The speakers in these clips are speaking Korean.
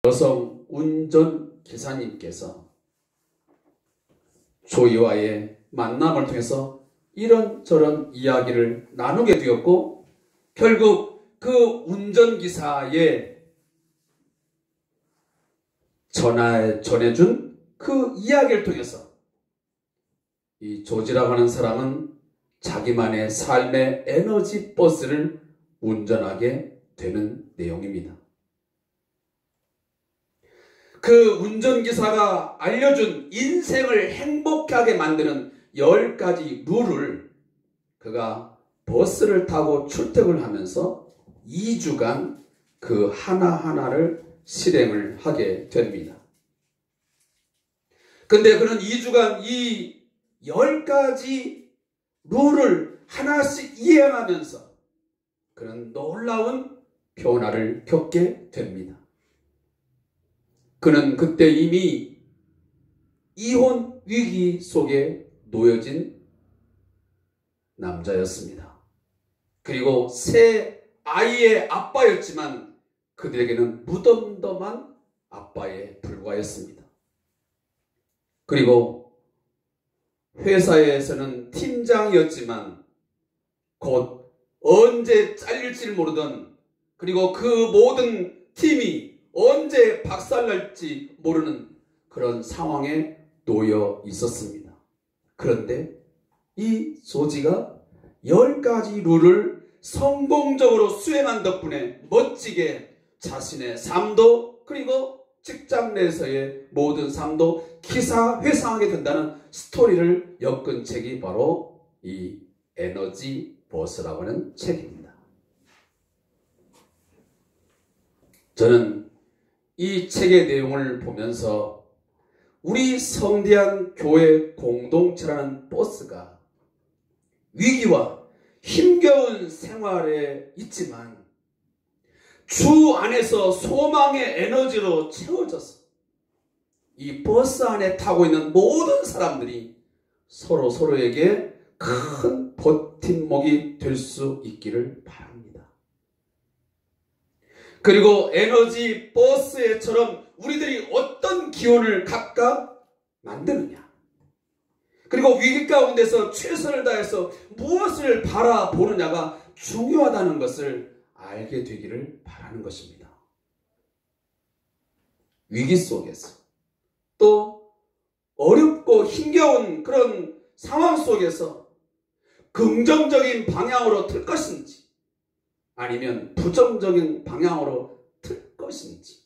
여성 운전기사님께서 조이와의 만남을 통해서 이런저런 이야기를 나누게 되었고, 결국 그 운전기사의 전해준 그 이야기를 통해서 이 조지라고 하는 사람은 자기만의 삶의 에너지 버스를 운전하게 되는 내용입니다. 그 운전기사가 알려준 인생을 행복하게 만드는 10가지 룰을 그가 버스를 타고 출퇴근을 하면서 2주간 그 하나하나를 실행을 하게 됩니다. 근데 그는 2주간 이 10가지 룰을 하나씩 이행하면서 그는 놀라운 변화를 겪게 됩니다. 그는 그때 이미 이혼 위기 속에 놓여진 남자였습니다. 그리고 새 아이의 아빠였지만 그들에게는 무덤덤한 아빠에 불과했습니다. 그리고 회사에서는 팀장이었지만 곧 언제 잘릴지 모르던, 그리고 그 모든 팀이 언제 박살날지 모르는 그런 상황에 놓여 있었습니다. 그런데 이 조지가 10가지 룰을 성공적으로 수행한 덕분에 멋지게 자신의 삶도, 그리고 직장 내에서의 모든 삶도 기사회생하게 된다는 스토리를 엮은 책이 바로 이 에너지 버스라고 하는 책입니다. 저는 이 책의 내용을 보면서 우리 성대한 교회 공동체라는 버스가 위기와 힘겨운 생활에 있지만 주 안에서 소망의 에너지로 채워져서 이 버스 안에 타고 있는 모든 사람들이 서로에게 큰 버팀목이 될 수 있기를 바랍니다. 그리고 에너지 버스에처럼 우리들이 어떤 기운을 각각 만드느냐, 그리고 위기 가운데서 최선을 다해서 무엇을 바라보느냐가 중요하다는 것을 알게 되기를 바라는 것입니다. 위기 속에서 또 어렵고 힘겨운 그런 상황 속에서 긍정적인 방향으로 틀 것인지 아니면 부정적인 방향으로 틀 것인지,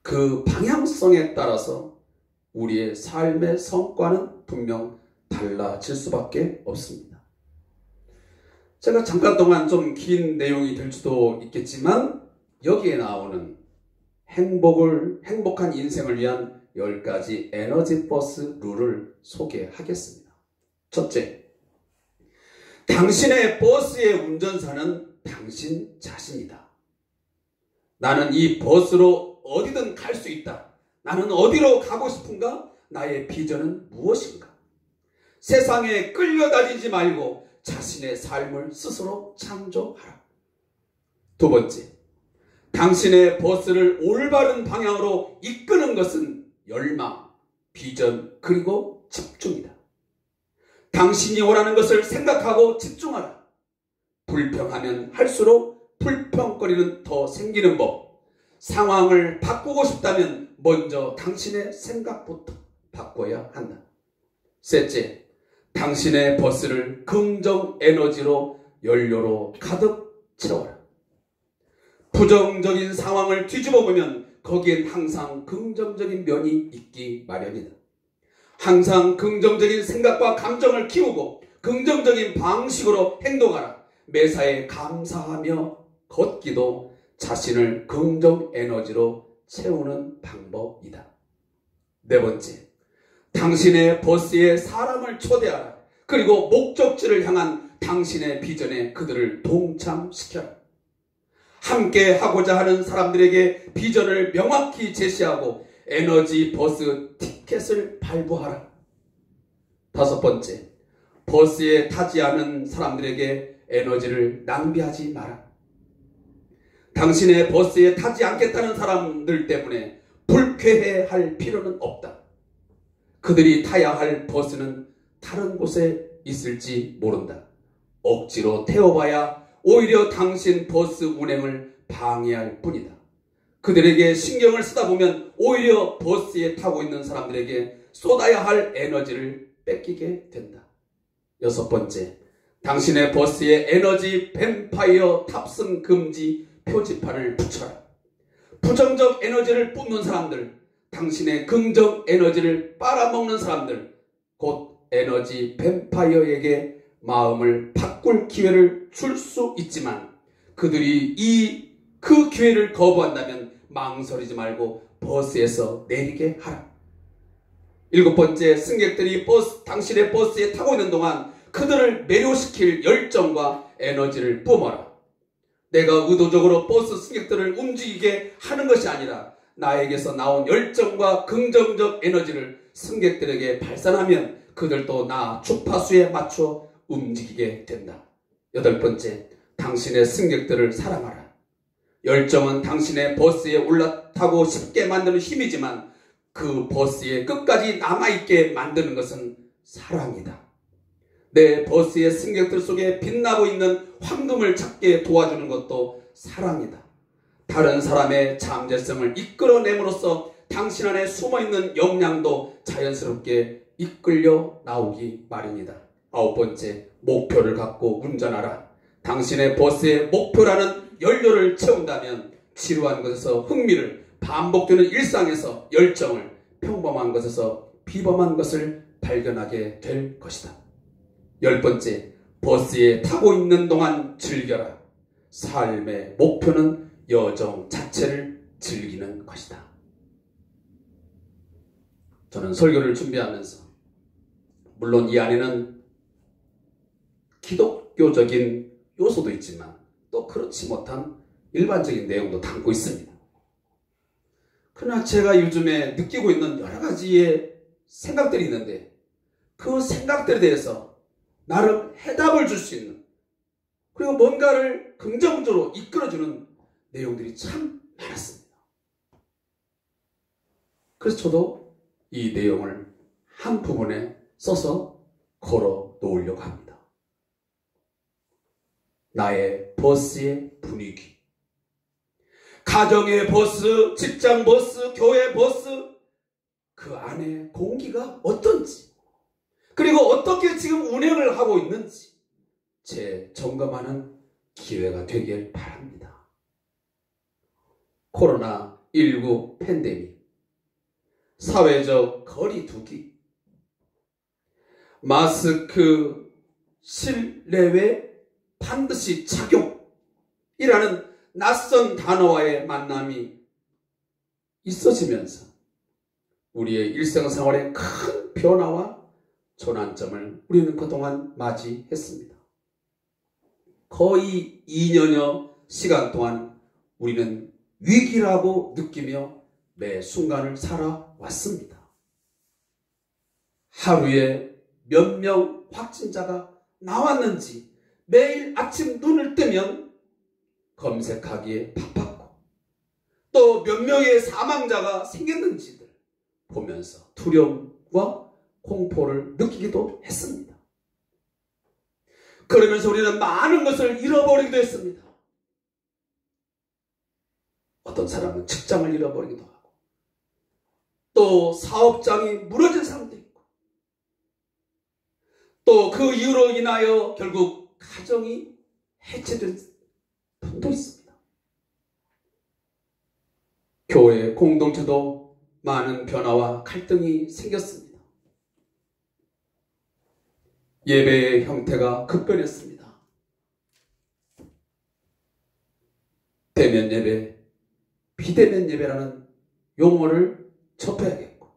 그 방향성에 따라서 우리의 삶의 성과는 분명 달라질 수밖에 없습니다. 제가 잠깐 동안 좀 긴 내용이 될 수도 있겠지만 여기에 나오는 행복한 인생을 위한 10가지 에너지 버스 룰을 소개하겠습니다. 첫째, 당신의 버스의 운전사는 당신 자신이다. 나는 이 버스로 어디든 갈 수 있다. 나는 어디로 가고 싶은가? 나의 비전은 무엇인가? 세상에 끌려다니지 말고 자신의 삶을 스스로 창조하라. 두 번째, 당신의 버스를 올바른 방향으로 이끄는 것은 열망, 비전, 그리고 집중이다. 당신이 원하는 것을 생각하고 집중하라. 불평하면 할수록 불평거리는 더 생기는 법. 상황을 바꾸고 싶다면 먼저 당신의 생각부터 바꿔야 한다. 셋째, 당신의 버스를 긍정 에너지로 연료로 가득 채워라. 부정적인 상황을 뒤집어 보면 거기엔 항상 긍정적인 면이 있기 마련이다. 항상 긍정적인 생각과 감정을 키우고 긍정적인 방식으로 행동하라. 매사에 감사하며 걷기도 자신을 긍정 에너지로 채우는 방법이다. 네 번째, 당신의 버스에 사람을 초대하라. 그리고 목적지를 향한 당신의 비전에 그들을 동참시켜라. 함께 하고자 하는 사람들에게 비전을 명확히 제시하고 에너지 버스 티켓을 발부하라. 다섯 번째, 버스에 타지 않은 사람들에게 에너지를 낭비하지 마라. 당신의 버스에 타지 않겠다는 사람들 때문에 불쾌해할 필요는 없다. 그들이 타야 할 버스는 다른 곳에 있을지 모른다. 억지로 태워봐야 오히려 당신 버스 운행을 방해할 뿐이다. 그들에게 신경을 쓰다 보면 오히려 버스에 타고 있는 사람들에게 쏟아야 할 에너지를 뺏기게 된다. 6번째, 당신의 버스에 에너지 뱀파이어 탑승 금지 표지판을 붙여라. 부정적 에너지를 뿜는 사람들, 당신의 긍정 에너지를 빨아먹는 사람들, 곧 에너지 뱀파이어에게 마음을 바꿀 기회를 줄 수 있지만 그들이 그 기회를 거부한다면 망설이지 말고 버스에서 내리게 하라. 7번째, 승객들이 당신의 버스에 타고 있는 동안 그들을 매료시킬 열정과 에너지를 뿜어라. 내가 의도적으로 버스 승객들을 움직이게 하는 것이 아니라 나에게서 나온 열정과 긍정적 에너지를 승객들에게 발산하면 그들도 나 주파수에 맞춰 움직이게 된다. 8번째, 당신의 승객들을 사랑하라. 열정은 당신의 버스에 올라타고 싶게 만드는 힘이지만 그 버스에 끝까지 남아있게 만드는 것은 사랑이다. 내 버스의 승객들 속에 빛나고 있는 황금을 찾게 도와주는 것도 사랑이다. 다른 사람의 잠재성을 이끌어냄으로써 당신 안에 숨어있는 역량도 자연스럽게 이끌려 나오기 마련이다. 9번째, 목표를 갖고 운전하라. 당신의 버스의 목표라는 연료를 채운다면 지루한 것에서 흥미를, 반복되는 일상에서 열정을, 평범한 것에서 비범한 것을 발견하게 될 것이다. 10번째, 버스에 타고 있는 동안 즐겨라. 삶의 목표는 여정 자체를 즐기는 것이다. 저는 설교를 준비하면서 물론 이 안에는 기독교적인 요소도 있지만 또 그렇지 못한 일반적인 내용도 담고 있습니다. 그러나 제가 요즘에 느끼고 있는 여러 가지의 생각들이 있는데 그 생각들에 대해서 나름 해답을 줄 수 있는, 그리고 뭔가를 긍정적으로 이끌어주는 내용들이 참 많았습니다. 그래서 저도 이 내용을 한 부분에 써서 걸어 놓으려고 합니다. 나의 버스의 분위기, 가정의 버스, 직장 버스, 교회 버스, 그 안에 공기가 어떤지, 그리고 어떻게 지금 운행을 하고 있는지 재점검하는 기회가 되길 바랍니다. 코로나19 팬데믹, 사회적 거리 두기, 마스크 실내외 반드시 착용이라는 낯선 단어와의 만남이 있어지면서 우리의 일상생활에 큰 변화와 전환점을 우리는 그동안 맞이했습니다. 거의 2년여 시간 동안 우리는 위기라고 느끼며 매 순간을 살아왔습니다. 하루에 몇 명 확진자가 나왔는지 매일 아침 눈을 뜨면 검색하기에 바빴고, 또 몇 명의 사망자가 생겼는지를 보면서 두려움과 공포를 느끼기도 했습니다. 그러면서 우리는 많은 것을 잃어버리기도 했습니다. 어떤 사람은 직장을 잃어버리기도 하고, 또 사업장이 무너진 사람도 있고, 또 그 이유로 인하여 결국 가정이 해체된 분도 있습니다. 교회 공동체도 많은 변화와 갈등이 생겼습니다. 예배의 형태가 급변했습니다. 대면 예배, 비대면 예배라는 용어를 접해야겠고,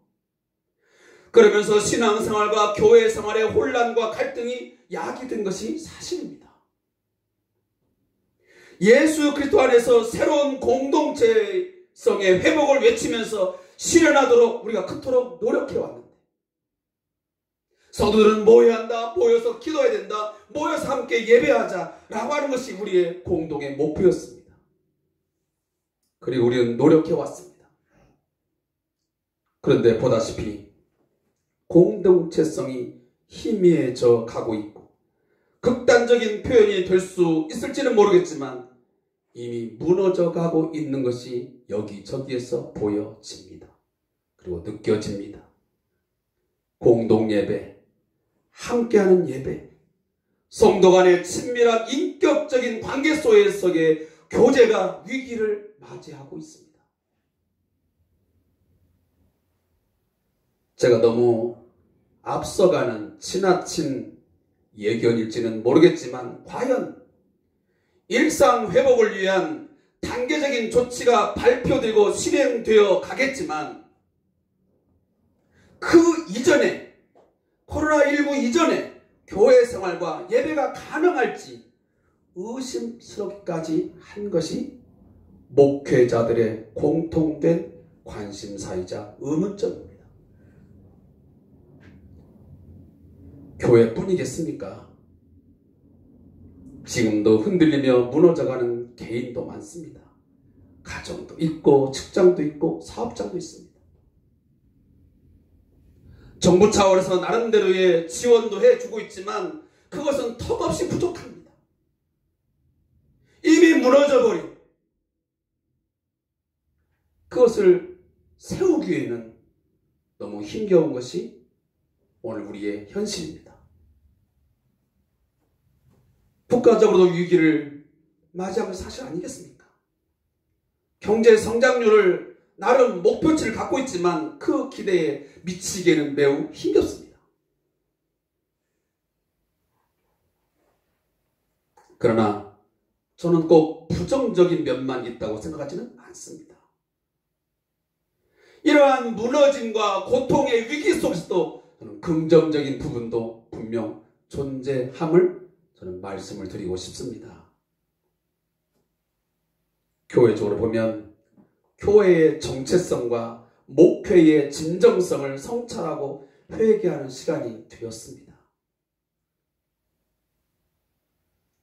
그러면서 신앙생활과 교회 생활의 혼란과 갈등이 야기된 것이 사실입니다. 예수 그리스도 안에서 새로운 공동체성의 회복을 외치면서 실현하도록 우리가 그토록 노력해왔는데, 성도들은 모여야 한다, 모여서 기도해야 된다, 모여서 함께 예배하자 라고 하는 것이 우리의 공동의 목표였습니다. 그리고 우리는 노력해 왔습니다. 그런데 보다시피 공동체성이 희미해져 가고 있고 극단적인 표현이 될 수 있을지는 모르겠지만 이미 무너져 가고 있는 것이 여기저기에서 보여집니다. 그리고 느껴집니다. 공동예배, 함께하는 예배, 성도 간의 친밀한 인격적인 관계 속의 교제가 위기를 맞이하고 있습니다. 제가 너무 앞서가는 지나친 예견일지는 모르겠지만 과연 일상 회복을 위한 단계적인 조치가 발표되고 실행되어 가겠지만 그 이전에 코로나19 이전에 교회 생활과 예배가 가능할지 의심스럽기까지 한 것이 목회자들의 공통된 관심사이자 의문점입니다. 교회뿐이겠습니까? 지금도 흔들리며 무너져가는 개인도 많습니다. 가정도 있고 직장도 있고 사업장도 있습니다. 정부 차원에서 나름대로의 지원도 해주고 있지만 그것은 턱없이 부족합니다. 이미 무너져버린 그것을 세우기에는 너무 힘겨운 것이 오늘 우리의 현실입니다. 국가적으로도 위기를 맞이하는 사실 아니겠습니까? 경제 성장률을 나름 목표치를 갖고 있지만 그 기대에 미치기에는 매우 힘겹습니다. 그러나 저는 꼭 부정적인 면만 있다고 생각하지는 않습니다. 이러한 무너짐과 고통의 위기 속에서도 저는 긍정적인 부분도 분명 존재함을 저는 말씀을 드리고 싶습니다. 교회적으로 보면 교회의 정체성과 목회의 진정성을 성찰하고 회개하는 시간이 되었습니다.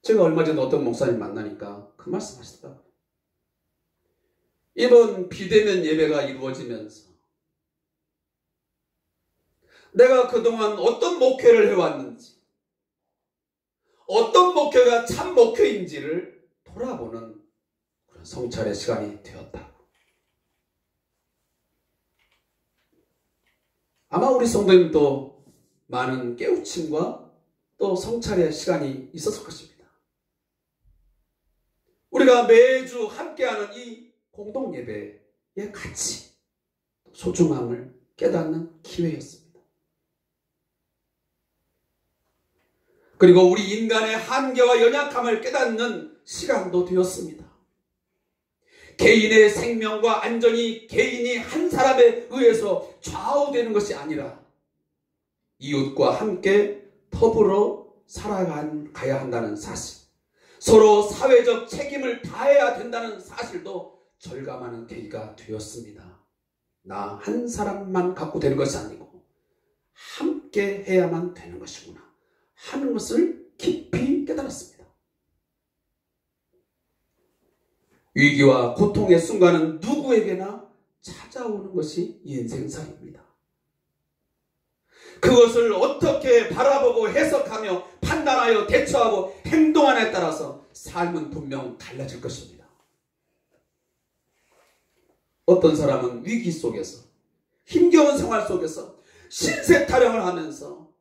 제가 얼마 전에 어떤 목사님 만나니까 그 말씀 하시더라고요. 이번 비대면 예배가 이루어지면서 내가 그동안 어떤 목회를 해왔는지, 어떤 목회가 참 목회인지를 돌아보는 그런 성찰의 시간이 되었다고. 아마 우리 성도님도 많은 깨우침과 또 성찰의 시간이 있었을 것입니다. 우리가 매주 함께하는 이 공동예배의 가치, 소중함을 깨닫는 기회였습니다. 그리고 우리 인간의 한계와 연약함을 깨닫는 시간도 되었습니다. 개인의 생명과 안전이 개인이 한 사람에 의해서 좌우되는 것이 아니라 이웃과 함께 더불어 살아가야 한다는 사실, 서로 사회적 책임을 다해야 된다는 사실도 절감하는 계기가 되었습니다. 나 한 사람만 갖고 되는 것이 아니고 함께 해야만 되는 것이구나 하는 것을 깊이 깨달았습니다. 위기와 고통의 순간은 누구에게나 찾아오는 것이 인생살이입니다. 그것을 어떻게 바라보고 해석하며 판단하여 대처하고 행동하냐에 따라서 삶은 분명 달라질 것입니다. 어떤 사람은 위기 속에서, 힘겨운 생활 속에서 신세 타령을 하면서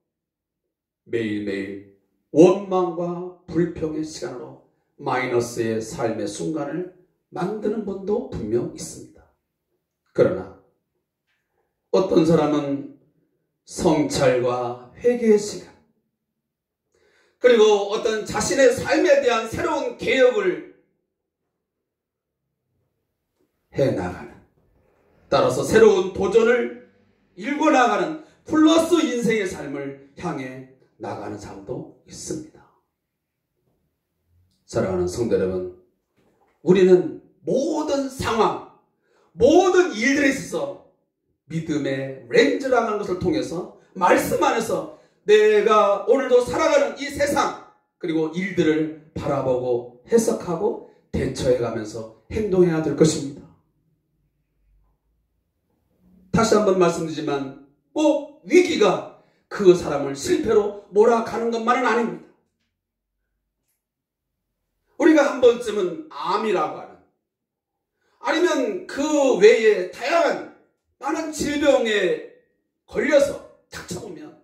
매일매일 원망과 불평의 시간으로 마이너스의 삶의 순간을 만드는 분도 분명 있습니다. 그러나 어떤 사람은 성찰과 회개의 시간, 그리고 어떤 자신의 삶에 대한 새로운 개혁을 해나가는, 따라서 새로운 도전을 일궈나가는 플러스 인생의 삶을 향해 나가는 사람도 있습니다. 사랑하는 성도 여러분, 우리는 모든 상황, 모든 일들에 있어서 믿음의 렌즈라는 하는 것을 통해서 말씀 안에서 내가 오늘도 살아가는 이 세상 그리고 일들을 바라보고 해석하고 대처해가면서 행동해야 될 것입니다. 다시 한번 말씀드리지만 꼭 위기가 그 사람을 실패로 몰아가는 것만은 아닙니다. 우리가 한 번쯤은 암이라고 하는, 아니면 그 외에 다양한 많은 질병에 걸려서 닥쳐보면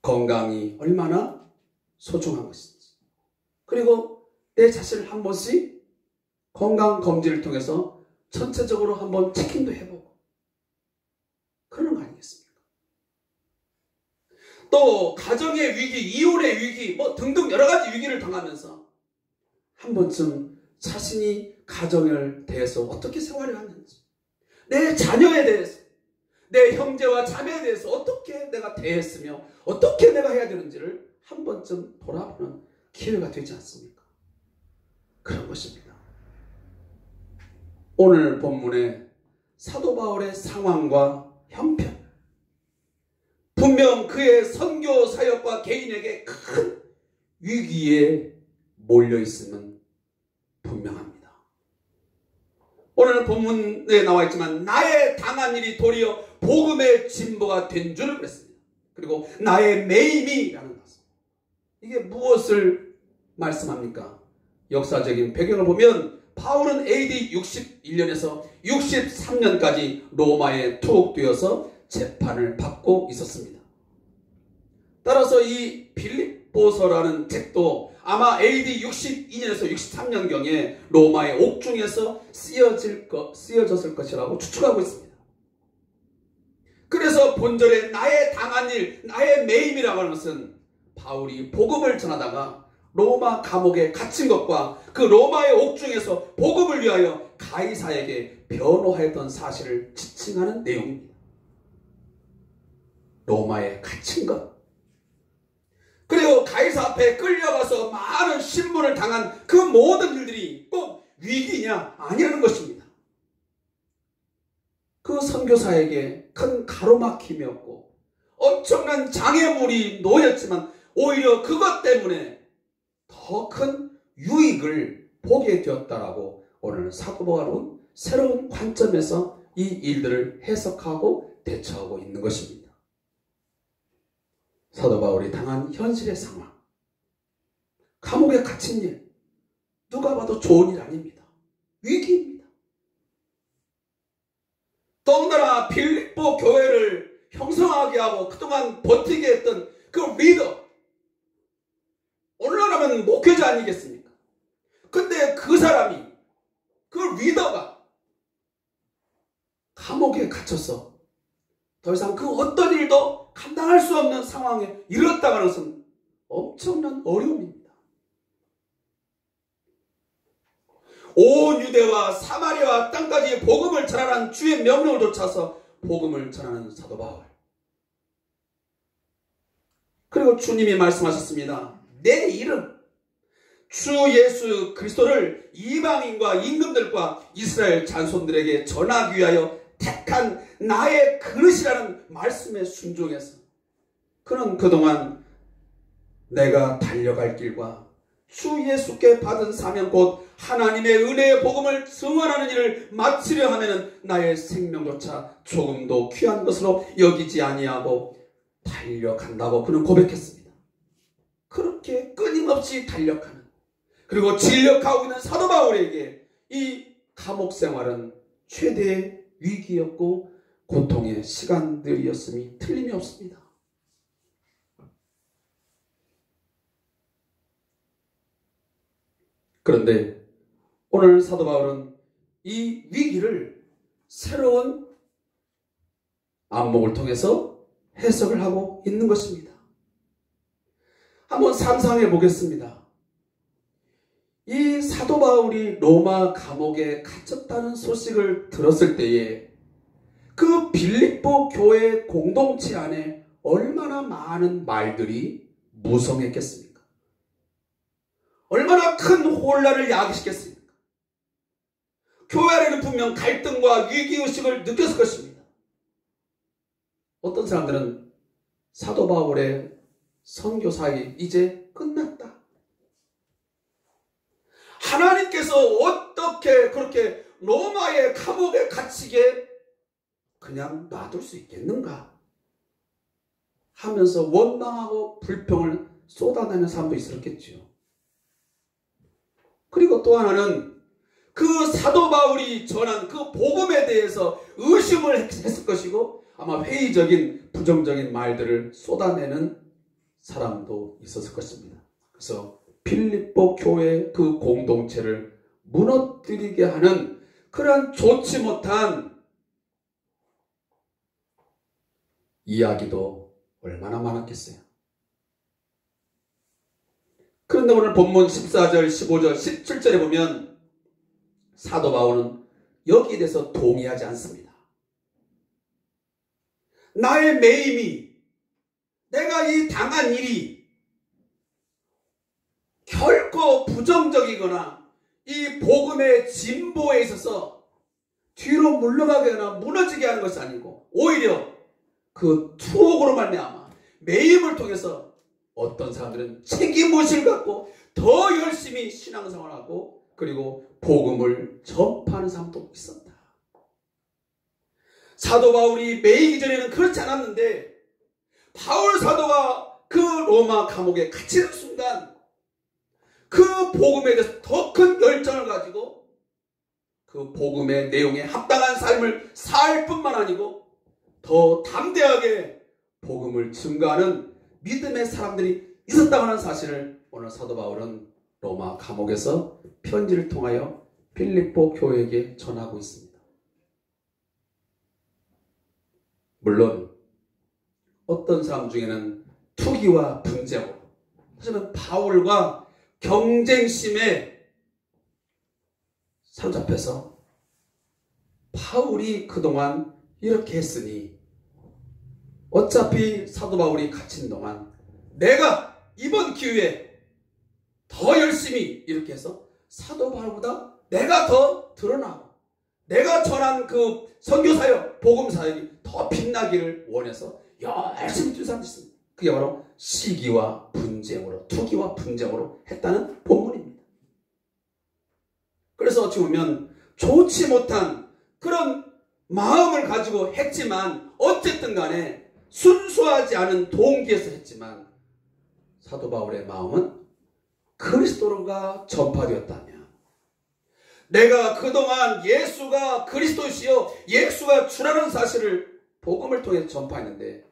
건강이 얼마나 소중한 것인지, 그리고 내 자신을 한 번씩 건강검진을 통해서 전체적으로 한번 체킹도 해보고 그러는 거 아니겠습니까? 또 가정의 위기, 이혼의 위기, 뭐 등등 여러 가지 위기를 당하면서 한 번쯤 자신이 가정에 대해서 어떻게 생활을 하는지, 내 자녀에 대해서, 내 형제와 자매에 대해서 어떻게 내가 대했으며 어떻게 내가 해야 되는지를 한 번쯤 돌아보는 기회가 되지 않습니까? 그런 것입니다. 오늘 본문의 사도 바울의 상황과 형편, 분명 그의 선교 사역과 개인에게 큰 위기에 몰려있음은 분명합니다. 오늘 본문에 나와 있지만 나의 당한 일이 도리어 복음의 진보가 된 줄을 그랬습니다. 그리고 나의 매임이라는 것은, 이게 무엇을 말씀합니까? 역사적인 배경을 보면 바울은 AD 61년에서 63년까지 로마에 투옥되어서 재판을 받고 있었습니다. 따라서 이 빌립보서라는 책도 아마 AD 62년에서 63년경에 로마의 옥중에서 쓰여졌을 것이라고 추측하고 있습니다. 그래서 본절에 나의 당한 일, 나의 매임이라고 하는 것은 바울이 복음을 전하다가 로마 감옥에 갇힌 것과 그 로마의 옥중에서 복음을 위하여 가이사에게 변호하였던 사실을 지칭하는 내용입니다. 로마에 갇힌 것, 그리고 가이사 앞에 끌려가서 많은 신문을 당한 그 모든 일들이 꼭 위기냐? 아니라는 것입니다. 그 선교사에게 큰 가로막힘이었고 엄청난 장애물이 놓였지만 오히려 그것 때문에 더 큰 유익을 보게 되었다라고 오늘 사도 바울은 새로운 관점에서 이 일들을 해석하고 대처하고 있는 것입니다. 사도 바울이 당한 현실의 상황, 감옥에 갇힌 일, 누가 봐도 좋은 일 아닙니다. 위기입니다. 더군다나 빌립보 교회를 형성하게 하고 그동안 버티게 했던 그 리더, 오늘날하면 목회자 아니겠습니까? 근데 그 사람이, 그 리더가 감옥에 갇혀서 더 이상 그 어떤 일도 감당할 수 없는 상황에 이르렀다는 것은 엄청난 어려움입니다. 온 유대와 사마리아 땅까지 복음을 전하라는 주의 명령을 쫓아서 복음을 전하는 사도 바울. 그리고 주님이 말씀하셨습니다. 내 이름, 주 예수 그리스도를 이방인과 임금들과 이스라엘 자손들에게 전하기 위하여 택한 나의 그릇이라는 말씀에 순종해서 그는 그동안 내가 달려갈 길과 주 예수께 받은 사명 곧 하나님의 은혜의 복음을 증언하는 일을 마치려 하면은 나의 생명조차 조금도 귀한 것으로 여기지 아니하고 달려간다고 그는 고백했습니다. 그렇게 끊임없이 달려가는, 그리고 진력하고 있는 사도 바울에게 이 감옥 생활은 최대의 위기였고 고통의 시간들이었음이 틀림이 없습니다. 그런데 오늘 사도 바울은 이 위기를 새로운 안목을 통해서 해석을 하고 있는 것입니다. 한번 상상해 보겠습니다. 이 사도 바울이 로마 감옥에 갇혔다는 소식을 들었을 때에 그 빌립보 교회 공동체 안에 얼마나 많은 말들이 무성했겠습니까? 얼마나 큰 혼란을 야기시켰습니까? 교회 안에는 분명 갈등과 위기의식을 느꼈을 것입니다. 어떤 사람들은 사도 바울의 선교사역이 이제 끝났다. 하나님께서 어떻게 그렇게 로마의 로마의 감옥에 갇히게 그냥 놔둘 수 있겠는가 하면서 원망하고 불평을 쏟아내는 사람도 있었겠지요. 그리고 또 하나는 그 사도 바울이 전한 그 복음에 대해서 의심을 했을 것이고 아마 회의적인 부정적인 말들을 쏟아내는 사람도 있었을 것입니다. 그래서 빌립보 교회 그 공동체를 무너뜨리게 하는 그러한 좋지 못한 이야기도 얼마나 많았겠어요. 그런데 오늘 본문 14절, 15절, 17절에 보면 사도 바울은 여기에 대해서 동의하지 않습니다. 나의 매임이, 내가 이 당한 일이 결코 부정적이거나 이 복음의 진보에 있어서 뒤로 물러가거나 무너지게 하는 것이 아니고 오히려 그 투옥으로 말미암아 매임을 통해서 어떤 사람들은 책임의식을 갖고 더 열심히 신앙생활을 하고 그리고 복음을 전파하는 사람도 있었다. 사도 바울이 매이기 전에는 그렇지 않았는데 바울 사도가 그 로마 감옥에 갇히는 순간 그 복음에 대해서 더 큰 열정을 가지고 그 복음의 내용에 합당한 삶을 살 뿐만 아니고 더 담대하게 복음을 증거하는 믿음의 사람들이 있었다고 하는 사실을 오늘 사도 바울은 로마 감옥에서 편지를 통하여 빌립보 교회에게 전하고 있습니다. 물론 어떤 사람 중에는 투기와 분쟁으로, 하지만 바울과 경쟁심에 사로잡혀서 바울이 그동안 이렇게 했으니 어차피 사도 바울이 갇힌 동안 내가 이번 기회에 더 열심히 이렇게 해서 사도 바울보다 내가 더 드러나고 내가 전한 그 선교사역, 복음사역이 더 빛나기를 원해서 열심히 뛴 사람이 있습니다. 그게 바로 시기와 분쟁으로, 투기와 분쟁으로 했다는 본문입니다. 그래서 어찌 보면 좋지 못한 그런 마음을 가지고 했지만 어쨌든 간에 순수하지 않은 동기에서 했지만 사도 바울의 마음은 그리스도가 전파되었다면 내가 그동안 예수가 그리스도시요 예수가 주라는 사실을 복음을 통해 전파했는데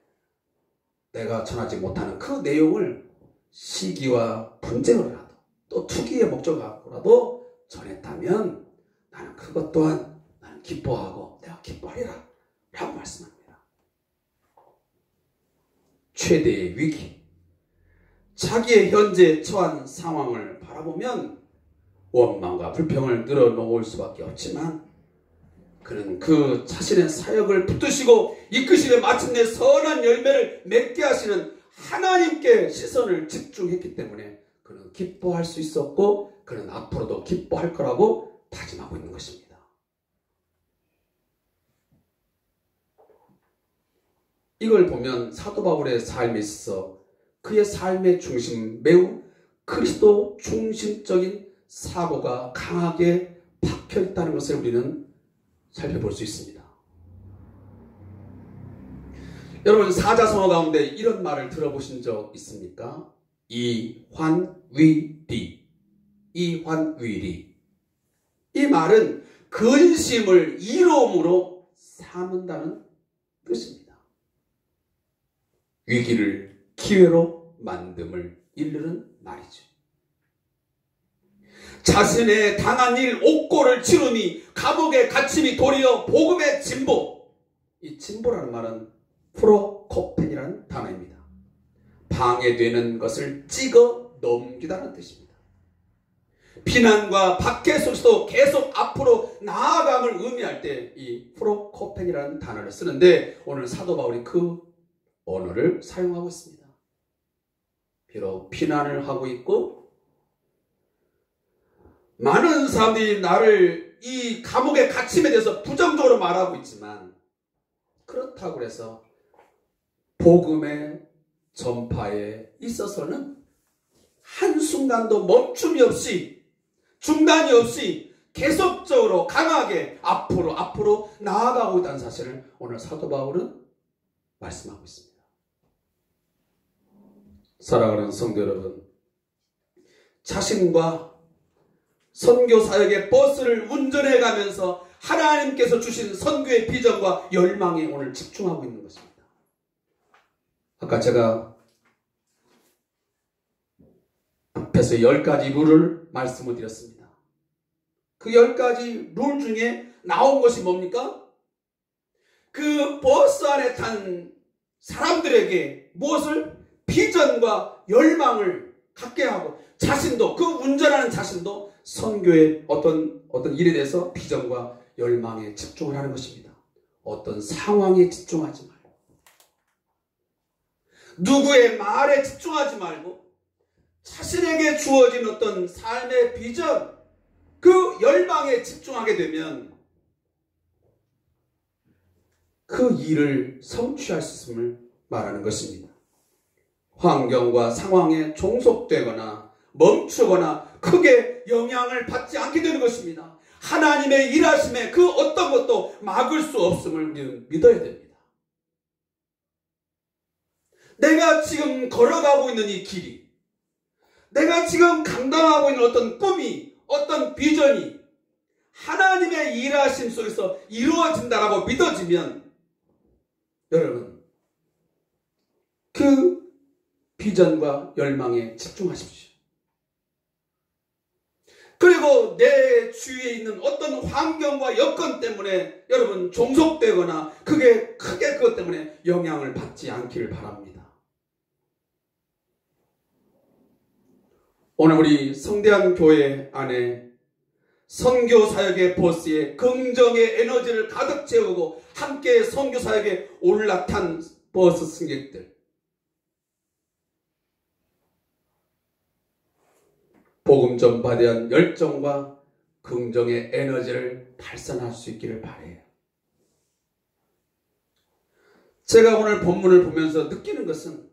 내가 전하지 못하는 그 내용을 시기와 분쟁으로라도 또 투기의 목적을 갖고라도 전했다면 나는 그것 또한 나는 기뻐하고 내가 기뻐하리라 라고 말씀합니다. 최대의 위기, 자기의 현재 처한 상황을 바라보면 원망과 불평을 늘어놓을 수밖에 없지만 그는 그 자신의 사역을 붙드시고 이끄시되 마침내 선한 열매를 맺게 하시는 하나님께 시선을 집중했기 때문에 그는 기뻐할 수 있었고 그는 앞으로도 기뻐할 거라고 다짐하고 있는 것입니다. 이걸 보면 사도 바울의 삶에 있어서 그의 삶의 중심, 매우 그리스도 중심적인 사고가 강하게 박혀있다는 것을 우리는 살펴볼 수 있습니다. 여러분 사자성어 가운데 이런 말을 들어보신 적 있습니까? 이환위리. 이환위리. 이 말은 근심을 이로움으로 삼는다는 뜻입니다. 위기를 기회로 만듦을 이르는 말이죠. 자신의 당한 일 옥고를 치르니 감옥에 갇힘이 도리어 복음의 진보. 이 진보라는 말은 프로코펜이라는 단어입니다. 방해되는 것을 찍어 넘기다는 뜻입니다. 비난과 박해 속에서도 계속 앞으로 나아감을 의미할 때 이 프로코펜이라는 단어를 쓰는데 오늘 사도 바울이 그 언어를 사용하고 있습니다. 비록 비난을 하고 있고 많은 사람들이 나를 이 감옥의 갇힘에 대해서 부정적으로 말하고 있지만 그렇다고 해서 복음의 전파에 있어서는 한순간도 멈춤이 없이 중단이 없이 계속적으로 강하게 앞으로 나아가고 있다는 사실을 오늘 사도 바울은 말씀하고 있습니다. 사랑하는 성도 여러분, 자신과 선교 사역의 버스를 운전해 가면서 하나님께서 주신 선교의 비전과 열망에 오늘 집중하고 있는 것입니다. 아까 제가 앞에서 10가지 룰을 말씀을 드렸습니다. 그 10가지 룰 중에 나온 것이 뭡니까? 그 버스 안에 탄 사람들에게 무엇을? 비전과 열망을 갖게 하고, 자신도, 그 운전하는 자신도 선교의 어떤 일에 대해서 비전과 열망에 집중을 하는 것입니다. 어떤 상황에 집중하지 말고, 누구의 말에 집중하지 말고, 자신에게 주어진 어떤 삶의 비전, 그 열망에 집중하게 되면 그 일을 성취할 수 있음을 말하는 것입니다. 환경과 상황에 종속되거나 멈추거나 크게 영향을 받지 않게 되는 것입니다. 하나님의 일하심에 그 어떤 것도 막을 수 없음을 우리는 믿어야 됩니다. 내가 지금 걸어가고 있는 이 길이, 내가 지금 감당하고 있는 어떤 꿈이, 어떤 비전이 하나님의 일하심 속에서 이루어진다라고 믿어지면, 여러분, 그 비전과 열망에 집중하십시오. 그리고 내 주위에 있는 어떤 환경과 여건 때문에 여러분 종속되거나 크게 그것 때문에 영향을 받지 않기를 바랍니다. 오늘 우리 성대한 교회 안에 선교 사역의 버스에 긍정의 에너지를 가득 채우고 함께 선교 사역에 올라탄 버스 승객들, 복음 전파에 대한 열정과 긍정의 에너지를 발산할 수 있기를 바라요. 제가 오늘 본문을 보면서 느끼는 것은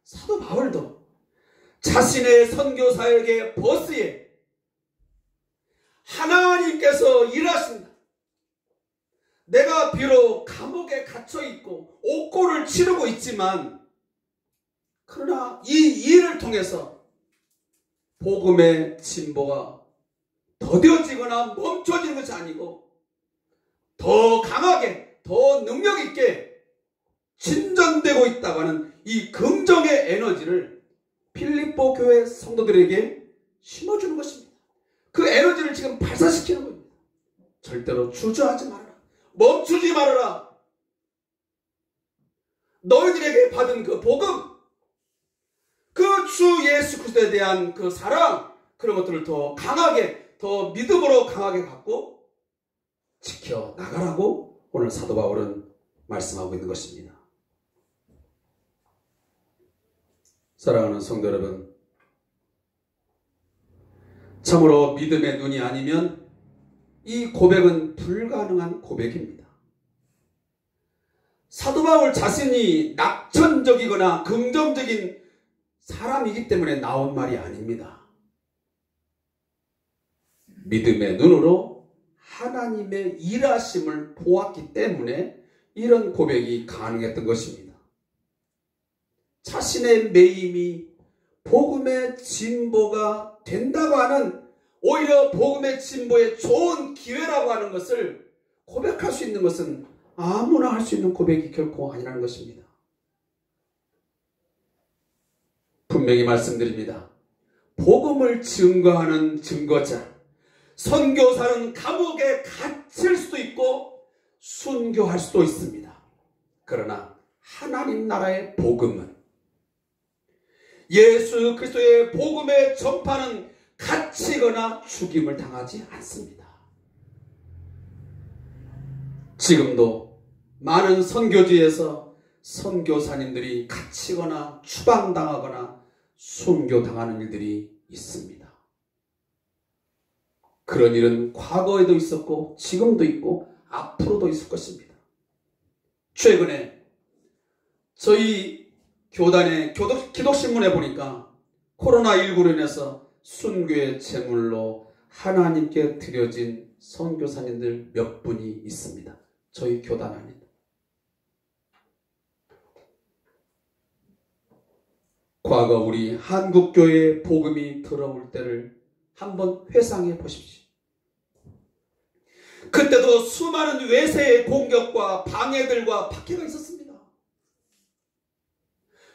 사도 바울도 자신의 선교 사역의 버스에 하나님께서 일하신다. 내가 비록 감옥에 갇혀 있고 옥고를 치르고 있지만, 그러나 이 일을 통해서 복음의 진보가 더뎌지거나 멈춰지는 것이 아니고 더 강하게, 더 능력 있게 진전되고 있다고 하는 이 긍정의 에너지를 필립보 교회 성도들에게 심어주는 것입니다. 그 에너지를 지금 발산시키는 겁니다. 절대로 주저하지 말아라. 멈추지 말아라. 너희들에게 받은 그 복음, 그 주 예수 그리스도에 대한 그 사랑, 그런 것들을 더 강하게, 더 믿음으로 강하게 갖고 지켜나가라고 오늘 사도 바울은 말씀하고 있는 것입니다. 사랑하는 성도 여러분, 참으로 믿음의 눈이 아니면 이 고백은 불가능한 고백입니다. 사도 바울 자신이 낙천적이거나 긍정적인 사람이기 때문에 나온 말이 아닙니다. 믿음의 눈으로 하나님의 일하심을 보았기 때문에 이런 고백이 가능했던 것입니다. 자신의 매임이 복음의 진보가 된다고 하는, 오히려 복음의 진보의 좋은 기회라고 하는 것을 고백할 수 있는 것은 아무나 할 수 있는 고백이 결코 아니라는 것입니다. 분명히 말씀드립니다. 복음을 증거하는 증거자, 선교사는 감옥에 갇힐 수도 있고 순교할 수도 있습니다. 그러나 하나님 나라의 복음은, 예수 그리스도의 복음의 전파는 갇히거나 죽임을 당하지 않습니다. 지금도 많은 선교지에서 선교사님들이 갇히거나 추방당하거나 순교당하는 일들이 있습니다. 그런 일은 과거에도 있었고 지금도 있고 앞으로도 있을 것입니다. 최근에 저희 교단의 기독신문에 보니까 코로나19로 인해서 순교의 제물로 하나님께 드려진 선교사님들 몇 분이 있습니다. 저희 교단 안에. 과거 우리 한국교회에 복음이 들어올 때를 한번 회상해 보십시오. 그때도 수많은 외세의 공격과 방해들과 박해가 있었습니다.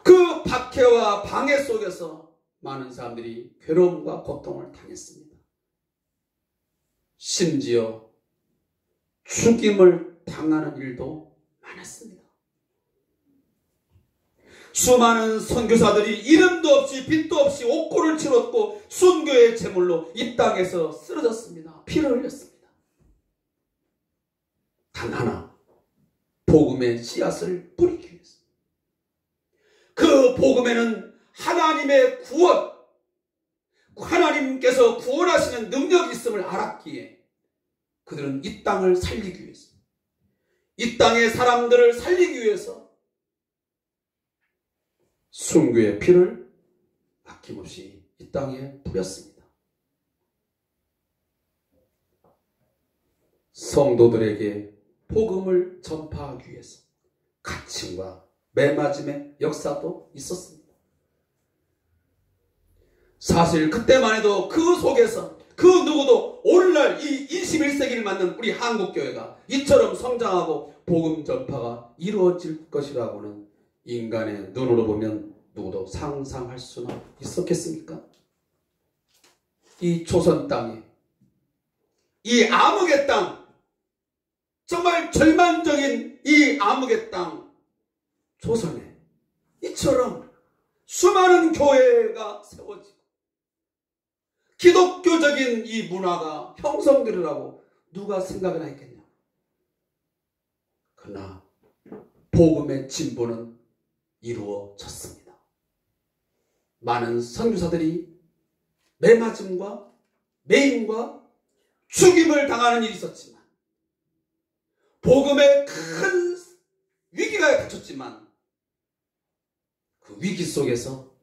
그 박해와 방해 속에서 많은 사람들이 괴로움과 고통을 당했습니다. 심지어 죽임을 당하는 일도 많았습니다. 수많은 선교사들이 이름도 없이 빛도 없이 옥고를 치렀고 순교의 제물로 이 땅에서 쓰러졌습니다. 피를 흘렸습니다. 단 하나, 복음의 씨앗을 뿌리기 위해서. 그 복음에는 하나님의 구원, 하나님께서 구원하시는 능력이 있음을 알았기에 그들은 이 땅을 살리기 위해서, 이 땅의 사람들을 살리기 위해서 순교의 피를 아낌없이 이 땅에 뿌렸습니다. 성도들에게 복음을 전파하기 위해서 갇힘과 매맞음의 역사도 있었습니다. 사실 그때만 해도 그 속에서 그 누구도 오늘날 이 21세기를 맞는 우리 한국교회가 이처럼 성장하고 복음 전파가 이루어질 것이라고는 인간의 눈으로 보면 누구도 상상할 수나 있었겠습니까? 이 조선 땅에, 이 암흑의 땅, 정말 절망적인 이 암흑의 땅 조선에 이처럼 수많은 교회가 세워지고 기독교적인 이 문화가 형성되리라고 누가 생각을 했겠냐? 그러나 복음의 진보는 이루어졌습니다. 많은 선교사들이 매맞음과 매임과 죽임을 당하는 일이 있었지만, 복음의 큰 위기가 닥쳤지만 그 위기 속에서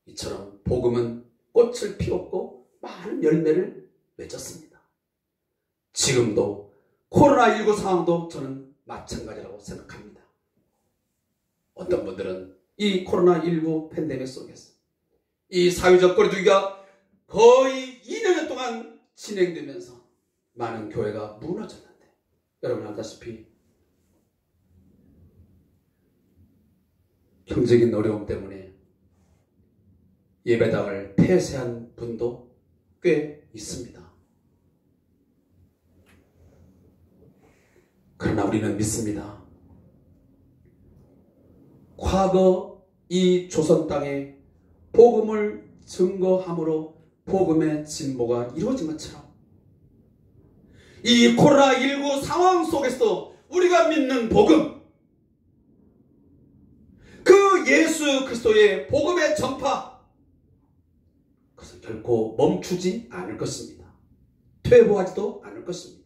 이처럼 복음은 꽃을 피웠고 많은 열매를 맺었습니다. 지금도 코로나19 상황도 저는 마찬가지라고 생각합니다. 어떤 분들은 이 코로나19 팬데믹 속에서 이 사회적 거리두기가 거의 2년 동안 진행되면서 많은 교회가 무너졌는데, 여러분 알다시피 경제적인 어려움 때문에 예배당을 폐쇄한 분도 꽤 있습니다. 그러나 우리는 믿습니다. 과거 이 조선 땅에 복음을 증거함으로 복음의 진보가 이루어진 것처럼 이 코로나19 상황 속에서도 우리가 믿는 복음, 그 예수 그리스도의 복음의 전파, 그것은 결코 멈추지 않을 것입니다. 퇴보하지도 않을 것입니다.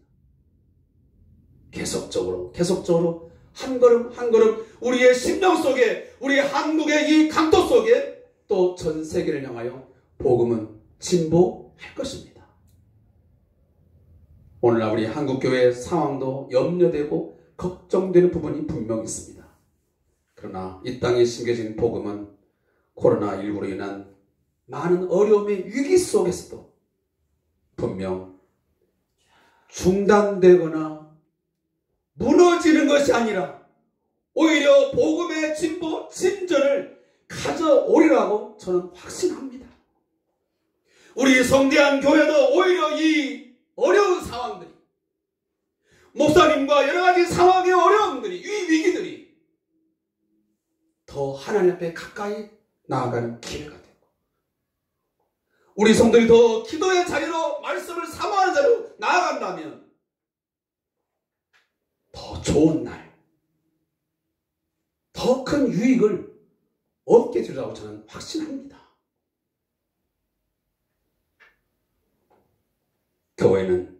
계속적으로 한 걸음 한 걸음 우리의 심령 속에, 우리 한국의 이 강도 속에 또 전 세계를 향하여 복음은 진보할 것입니다. 오늘날 우리 한국교회 상황도 염려되고 걱정되는 부분이 분명히 있습니다. 그러나 이 땅에 심겨진 복음은 코로나19로 인한 많은 어려움의 위기 속에서도 분명 중단되거나 무너지는 것이 아니라 오히려 복음의 진보, 진전을 가져오리라고 저는 확신합니다. 우리 성대한 교회도 오히려 이 어려운 상황들이, 목사님과 여러 가지 상황의 어려움들이, 이 위기들이 더 하나님 앞에 가까이 나아가는 기회가 되고, 우리 성도들이 더 기도의 자리로, 말씀을 사모하는 자리로 나아간다면 더 좋은 날, 더 큰 유익을 얻게 되리라고 저는 확신합니다. 교회는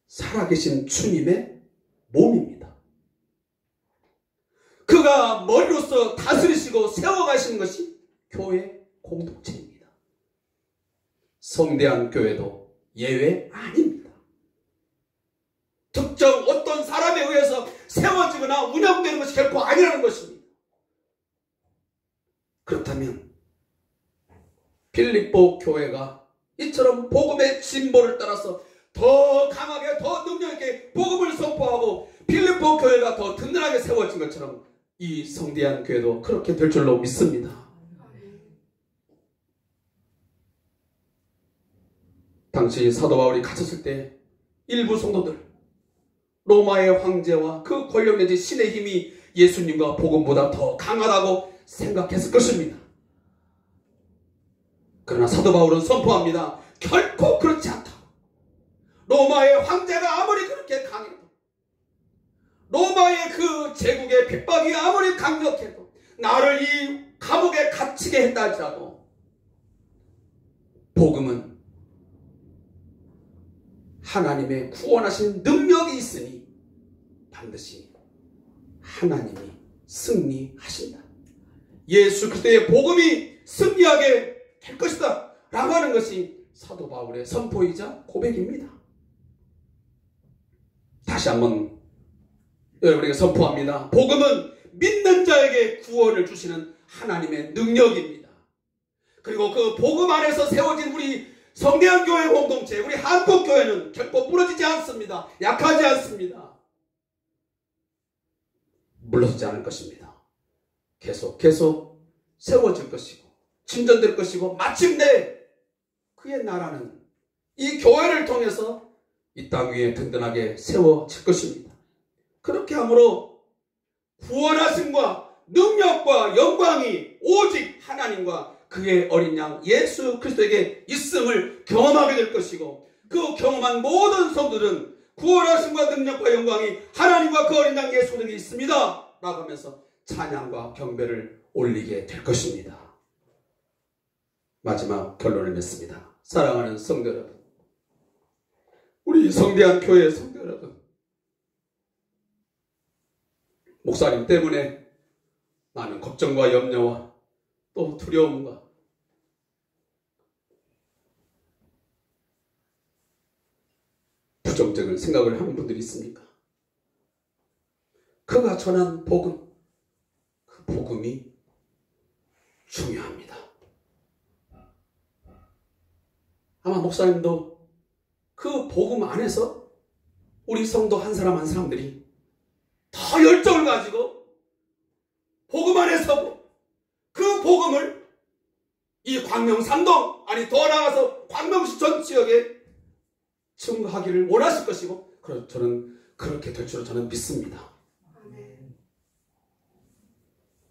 살아계신 주님의 몸입니다. 그가 머리로서 다스리시고 세워가시는 것이 교회 공동체입니다. 성대한 교회도 예외 아닙니다. 특정 어떤 사람에 의해서 세워지거나 운영되는 것이 결코 아니라는 것입니다. 그렇다면 빌립보 교회가 이처럼 복음의 진보를 따라서 더 강하게 더 능력 있게 복음을 선포하고 빌립보 교회가 더 든든하게 세워진 것처럼 이 성대한 교회도 그렇게 될 줄로 믿습니다. 당시 사도 바울이 갇혔을 때 일부 성도들 로마의 황제와 그 권력 내지 신의 힘이 예수님과 복음보다 더 강하다고 생각했을 것입니다. 그러나 사도 바울은 선포합니다. 결코 그렇지 않다. 로마의 황제가 아무리 그렇게 강해도 로마의 그 제국의 핍박이 아무리 강력해도 나를 이 감옥에 갇히게 했다 할지라도 복음은 하나님의 구원하신 능력이 있으니 반드시 하나님이 승리하신다. 예수 그리스도의 복음이 승리하게 될 것이다 라고 하는 것이 사도 바울의 선포이자 고백입니다. 다시 한번 여러분에게 선포합니다. 복음은 믿는 자에게 구원을 주시는 하나님의 능력입니다. 그리고 그 복음 안에서 세워진 우리 성대한 교회 공동체, 우리 한국교회는 결코 무너지지 않습니다. 약하지 않습니다. 물러서지 않을 것입니다. 계속 세워질 것이고 진전될 것이고 마침내 그의 나라는 이 교회를 통해서 이 땅 위에 든든하게 세워질 것입니다. 그렇게 함으로 구원하심과 능력과 영광이 오직 하나님과 그의 어린 양 예수 그리스도에게 있음을 경험하게 될 것이고 그 경험한 모든 성도들은 구원하심과 능력과 영광이 하나님과 그 어린 양 예수 그리스도에게 있습니다 라고 하면서 찬양과 경배를 올리게 될 것입니다. 마지막 결론을 맺습니다. 사랑하는 성도 여러분, 우리 성대한 교회의 성도 여러분, 목사님 때문에 많은 걱정과 염려와 또 두려움과 부정적인 생각을 하는 분들이 있습니까? 그가 전한 복음, 그 복음이 중요합니다. 아마 목사님도 그 복음 안에서 우리 성도 한 사람 한 사람들이 더 열정을 가지고 복음 안에서 그 복음을 이 광명 삼동 아니 더 나아가서 광명시 전 지역에 증거하기를 원하실 것이고 저는 그렇게 될 줄로 저는 믿습니다.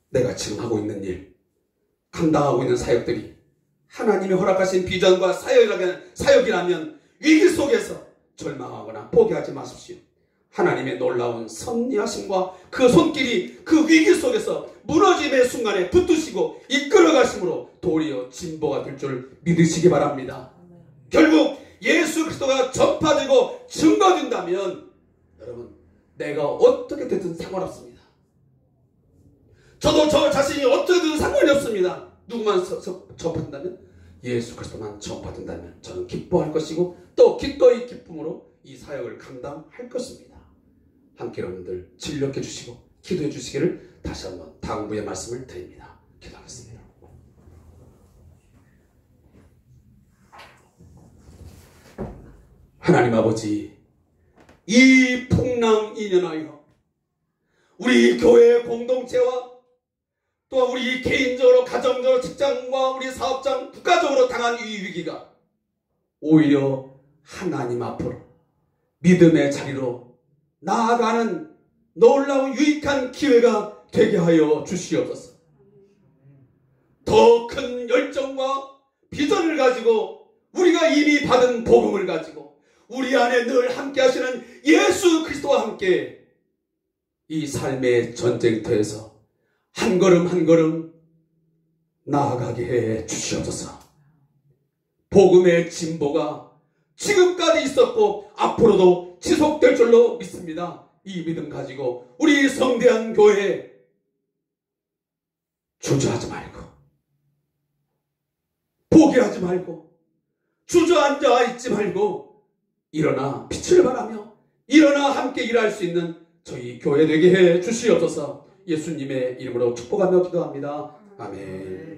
내가 지금 하고 있는 일, 감당하고 있는 사역들이 하나님이 허락하신 비전과 사역이라면 위기 속에서 절망하거나 포기하지 마십시오. 하나님의 놀라운 섭리하심과 그 손길이 그 위기 속에서 무너짐의 순간에 붙드시고 이끌어가심으로 도리어 진보가 될 줄 믿으시기 바랍니다. 결국 예수 그리스도가 전파되고 증거된다면 여러분 내가 어떻게 됐든 상관없습니다. 저도 저 자신이 어떻게든 상관이 없습니다. 누구만 전파된다면 예수 그리스도만 전파된다면 저는 기뻐할 것이고 또 기꺼이 기쁨으로 이 사역을 감당할 것입니다. 함께 여러분들 진력해 주시고 기도해 주시기를 다시 한번 당부의 말씀을 드립니다. 기도하겠습니다. 하나님 아버지, 이 풍랑 인연하여 우리 교회 공동체와 또 우리 개인적으로 가정적으로 직장과 우리 사업장 국가적으로 당한 이 위기가 오히려 하나님 앞으로 믿음의 자리로 나아가는 놀라운 유익한 기회가 되게 하여 주시옵소서. 더 큰 열정과 비전을 가지고 우리가 이미 받은 복음을 가지고 우리 안에 늘 함께 하시는 예수 그리스도와 함께 이 삶의 전쟁터에서 한 걸음 한 걸음 나아가게 해 주시옵소서. 복음의 진보가 지금까지 있었고 앞으로도 지속될 줄로 믿습니다. 이 믿음 가지고 우리 성대한 교회 주저하지 말고 포기하지 말고 주저앉아 있지 말고 일어나 빛을 발하며 일어나 함께 일할 수 있는 저희 교회 되게 해 주시옵소서. 예수님의 이름으로 축복하며 기도합니다. 아멘.